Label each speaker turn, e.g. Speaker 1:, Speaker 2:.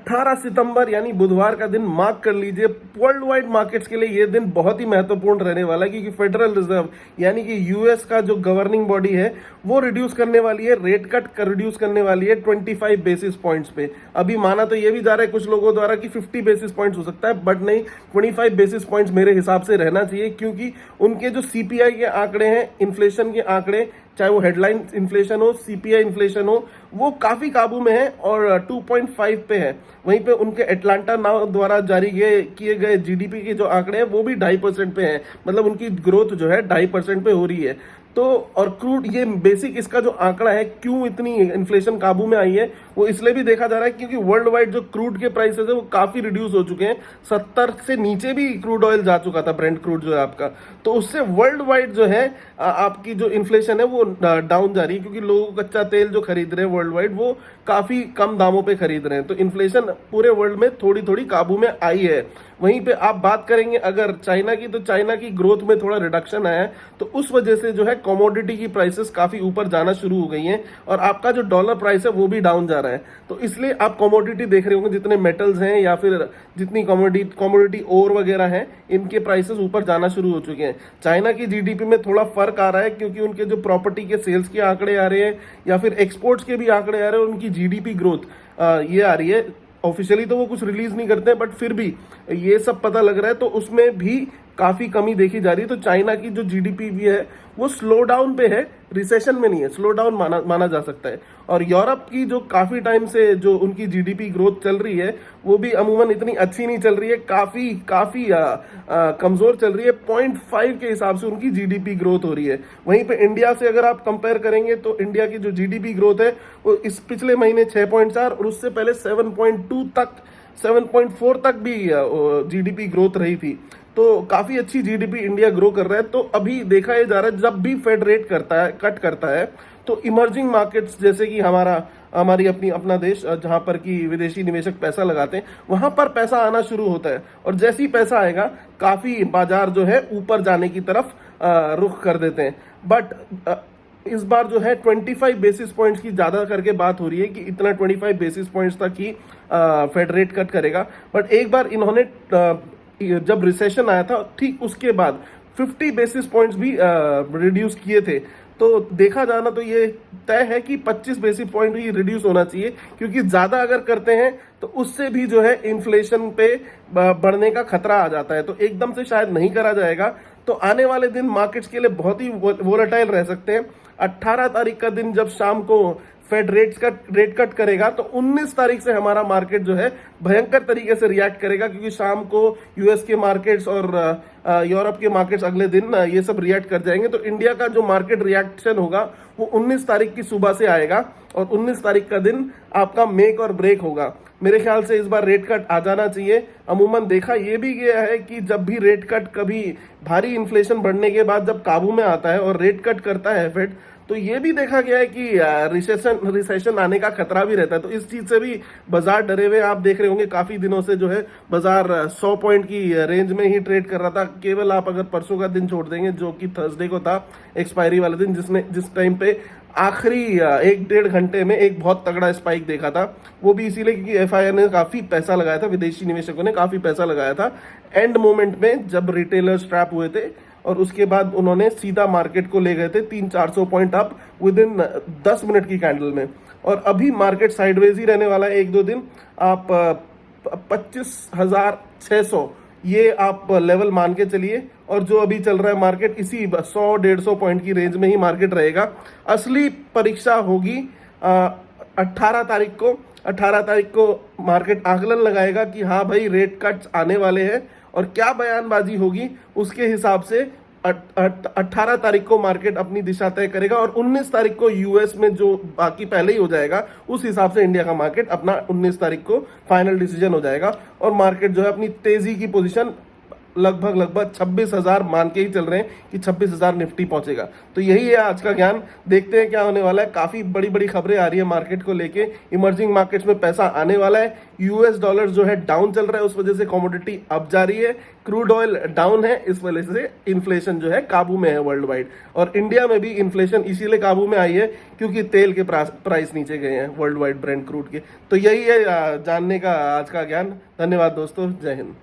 Speaker 1: 18 सितंबर यानी बुधवार का दिन मार्क कर लीजिए। वर्ल्ड वाइड मार्केट्स के लिए ये दिन बहुत ही महत्वपूर्ण रहने वाला है, क्योंकि फेडरल रिजर्व यानी कि यूएस का जो गवर्निंग बॉडी है वो रिड्यूस करने वाली है, रेट कट रिड्यूस करने वाली है 25 बेसिस पॉइंट्स पे। अभी माना तो ये भी जा रहा है कुछ लोगों द्वारा कि 50 बेसिस पॉइंट्स हो सकता है, बट नहीं, 25 बेसिस पॉइंट्स मेरे हिसाब से रहना चाहिए, क्योंकि उनके जो सीपीआई के आंकड़े हैं, इन्फ्लेशन के आंकड़े, चाहे वो हेडलाइन इन्फ्लेशन हो, सीपीआई इन्फ्लेशन हो, वो काफी काबू में है और 2.5 पे है। वहीं पे उनके एटलांटा नाउ द्वारा जारी किए गए जीडीपी के जो आंकड़े हैं वो भी 2.5% पे हैं, मतलब उनकी ग्रोथ जो है 2.5% पे हो रही है। तो और क्रूड, ये बेसिक इसका जो आंकड़ा है, क्यों इतनी इन्फ्लेशन काबू में आई है, वो इसलिए भी देखा जा रहा है क्योंकि वर्ल्ड वाइड जो क्रूड के प्राइसेस है वो काफी रिड्यूस हो चुके हैं। 70 से नीचे भी क्रूड ऑयल जा चुका था, ब्रेंट क्रूड जो है आपका। तो उससे वर्ल्ड वाइड जो है आपकी जो इन्फ्लेशन है वो डाउन जा रही है, क्योंकि लोग कच्चा तेल जो खरीद रहे हैं वर्ल्ड वाइड वो काफी कम दामों पे खरीद रहे हैं। तो इन्फ्लेशन पूरे वर्ल्ड में थोड़ी थोड़ी काबू में आई है। वहीं पे आप बात करेंगे अगर चाइना की, तो चाइना की ग्रोथ में थोड़ा रिडक्शन आया है, तो उस वजह से जो है कमोडिटी की प्राइसेस काफी ऊपर जाना शुरू हो गई हैं और आपका जो डॉलर प्राइस है वो भी डाउन जा रहा है। तो इसलिए आप कमोडिटी देख रहे होंगे, जितने मेटल्स हैं या फिर जितनी कमोडिटी ओर वगैरह हैं, इनके प्राइसेस ऊपर जाना शुरू हो चुके हैं। चाइना की जीडीपी में थोड़ा फर्क आ रहा है, क्योंकि उनके जो प्रॉपर्टी के सेल्स के आंकड़े आ रहे हैं या फिर एक्सपोर्ट्स के भी आंकड़े आ रहे हैं, उनकी जीडीपी ग्रोथ ये आ रही है। ऑफिशियली तो वो कुछ रिलीज नहीं करते हैं, बट फिर भी ये सब पता लग रहा है, तो उसमें भी काफी कमी देखी जा रही है। तो चाइना की जो जीडीपी भी है वो स्लो डाउन पे है, रिसेशन में नहीं है, स्लो डाउन माना जा सकता है। और यूरोप की जो काफी टाइम से जो उनकी जीडीपी ग्रोथ चल रही है वो भी अमूमन इतनी अच्छी नहीं चल रही है, काफी कमजोर चल रही है। 0.5 के हिसाब से उनकी जीडीपी ग्रोथ हो रही है। वहीं पे इंडिया से अगर आप कंपेयर करेंगे तो इंडिया की जो जीडीपी ग्रोथ है वो इस पिछले महीने 6.4 और उससे पहले 7.2 तक, 7.4 तक भी जीडीपी ग्रोथ रही थी। तो काफी अच्छी जीडीपी इंडिया ग्रो कर रहा है। तो अभी देखा ये जा रहा है, जब भी फेड रेट कट करता है तो इमर्जिंग मार्केट्स जैसे कि हमारी अपना देश, जहां पर कि विदेशी निवेशक पैसा लगाते हैं, वहां पर पैसा आना शुरू होता है। और जैसे ही पैसा आएगा काफी बाजार जो है ऊपर जाने की तरफ रुख कर देते हैं। बट इस बार जो है 25 बेसिस पॉइंट्स की ज्यादा करके बात हो रही है कि इतना 25 बेसिस पॉइंट्स तक ही फेड रेट कट करेगा। बट एक बार इन्होंने जब रिसेशन आया था ठीक उसके बाद 50 बेसिस पॉइंट्स भी रिड्यूस किए थे। तो देखा जाना तो ये तय है कि 25 बेसिस पॉइंट ही रिड्यूस होना चाहिए, क्योंकि ज्यादा अगर करते हैं तो उससे भी जो है इन्फ्लेशन पे बढ़ने का खतरा आ जाता है। तो एकदम से शायद नहीं करा जाएगा। तो आने वाले दिन मार्केट्स के लिए बहुत ही वोलेटाइल रह सकते हैं। 18 तारीख का दिन जब शाम को फेड रेट कट करेगा तो 19 तारीख से हमारा मार्केट जो है भयंकर तरीके से रिएक्ट करेगा, क्योंकि शाम को यूएस के मार्केट्स और यूरोप के मार्केट्स अगले दिन ये सब रिएक्ट कर जाएंगे। तो इंडिया का जो मार्केट रिएक्शन होगा वो 19 तारीख की सुबह से आएगा और 19 तारीख का दिन आपका मेक और ब्रेक होगा। मेरे ख्याल से इस बार रेट कट आ जाना चाहिए। अमूमन देखा ये भी गया है कि जब भी रेट कट, कभी भारी इन्फ्लेशन बढ़ने के बाद जब काबू में आता है और रेट कट करता है फेड, तो ये भी देखा गया है कि रिसेशन आने का खतरा भी रहता है। तो इस चीज से भी बाजार डरे हुए। आप देख रहे होंगे काफी दिनों से जो है बाजार 100 पॉइंट की रेंज में ही ट्रेड कर रहा था। केवल आप अगर परसों का दिन छोड़ देंगे जो कि थर्सडे को था, एक्सपायरी वाले दिन, जिस टाइम पे आखिरी 1-1.5 घंटे में एक बहुत तगड़ा स्पाइक देखा था, वो भी इसीलिए क्योंकि एफआईआई ने काफी पैसा लगाया था, विदेशी निवेशकों ने काफी पैसा लगाया था एंड मोमेंट में जब रिटेलर्स ट्रैप हुए थे, और उसके बाद उन्होंने सीधा मार्केट को ले गए थे 300-400 point up with in 10 minute की कैंडल में। और अभी मार्केट साइडवेज ही रहने वाला है। 1-2 दिन आप 25,600 ये आप लेवल मान के चलिए, और जो अभी चल रहा है मार्केट इसी 100-150 पॉइंट की रेंज में ही मार्केट रहेगा। असली परीक्षा होगी 18 तारीख को। 18 तारीख को मार्केट आकलन लगाएगा कि हाँ भाई रेट कट्स आने वाले हैं, और क्या बयानबाजी होगी उसके हिसाब से 18 तारीख को मार्केट अपनी दिशा तय करेगा। और 19 तारीख को यूएस में जो बाकी पहले ही हो जाएगा, उस हिसाब से इंडिया का मार्केट अपना 19 तारीख को फाइनल डिसीजन हो जाएगा और मार्केट जो है अपनी तेजी की पोजीशन लगभग 26,000 मान के ही चल रहे हैं कि 26,000 निफ्टी पहुंचेगा। तो यही है आज का ज्ञान, देखते हैं क्या होने वाला है। काफी बड़ी बड़ी खबरें आ रही है मार्केट को लेके, इमर्जिंग मार्केट्स में पैसा आने वाला है। यूएस डॉलर जो है डाउन चल रहा है, उस वजह से कमोडिटी अप जा रही है। क्रूड ऑयल डाउन है, इस वजह से इन्फ्लेशन जो है काबू में है वर्ल्ड वाइड। और इंडिया में भी इन्फ्लेशन इसीलिए काबू में आई है क्योंकि तेल के प्राइस नीचे गए हैं वर्ल्ड वाइड, ब्रेंट क्रूड के। तो यही है जानने का आज का ज्ञान। धन्यवाद दोस्तों, जय हिंद।